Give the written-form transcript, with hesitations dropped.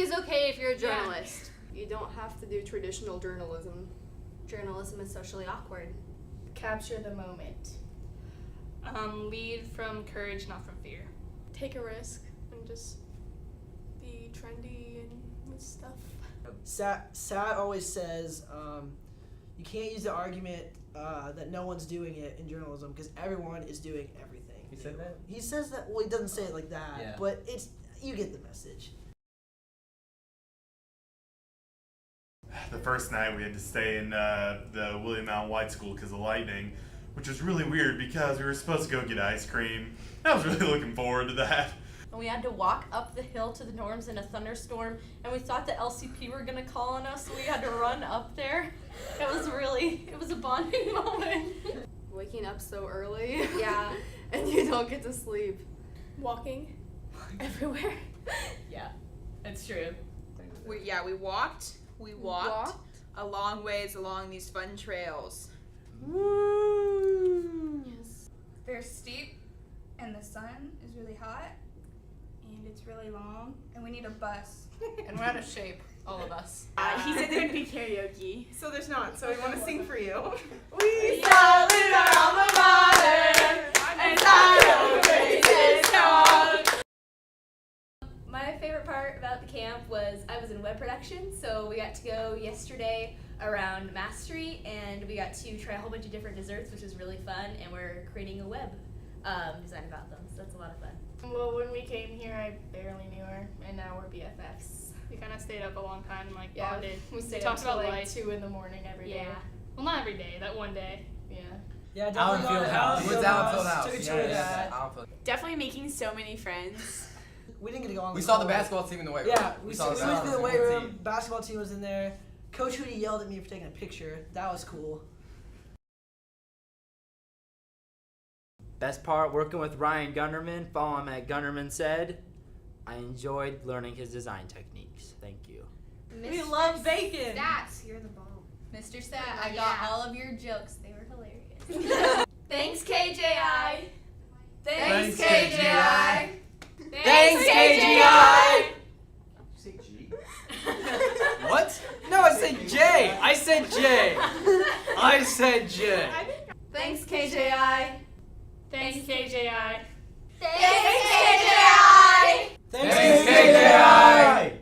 is okay if you're a journalist. You don't have to do traditional journalism. Journalism is socially awkward. Capture the moment. Lead from courage, not from fear. Take a risk and just be trendy and stuff. Sat always says you can't use the argument that no one's doing it in journalism because everyone is doing everything. He said that? He says that. Well, he doesn't say it like that, but you get the message. The first night we had to stay in the William Allen White School because of lightning, which was really weird because we were supposed to go get ice cream. I was really looking forward to that. And we had to walk up the hill to the dorms in a thunderstorm, and we thought the LCP were gonna call on us, so we had to run up there. It was a bonding moment. Waking up so early. Yeah. And you don't get to sleep. Walking everywhere. Yeah, it's true. We walked. We walked a long ways along these fun trails. Woo! Yes. They're steep, and the sun is really hot, and it's really long, and we need a bus. And we're out of shape, all of us. He said there'd be karaoke, so there's not. So we want to sing for you. We salute our alma mater and our greatest song. My favorite part about the camp was I was in web production, so we got to go yesterday around Mass Street, and we got to try a whole bunch of different desserts, which was really fun, and we're creating a web design about them, so that's a lot of fun. Well, when we came here, I barely knew her, and now we're BFFs. We kind of stayed up a long time and Yeah, bonded. we stayed talked up till about like life. 2 in the morning every day. Yeah. Well, not every day. That one day. Yeah. Yeah, Allen definitely Field got House. Allen It was Allen Field House. Took a Yeah, tour of yeah, that. Allen Field. Definitely making so many friends. We didn't get to go on. We the saw the whole way. basketball team in the weight room. Yeah, we saw went the to the basketball weight team. room. Basketball team was in there. Coach Hootie yelled at me for taking a picture. That was cool. Best part, working with Ryan Gunderman. Follow him at Gunderman Said. I enjoyed learning his design techniques. Thank you. We love bacon. Stats, you're the bomb. Mr. Stat, I got all of your jokes. They were hilarious. Thanks, KJI. Thanks, KJI. Thanks, KJI. You say G? What? No, I said J. I said J. I said J. Thanks, KJI. Thanks, KJI. Thanks, KJI. Thanks, Thanks, KJI.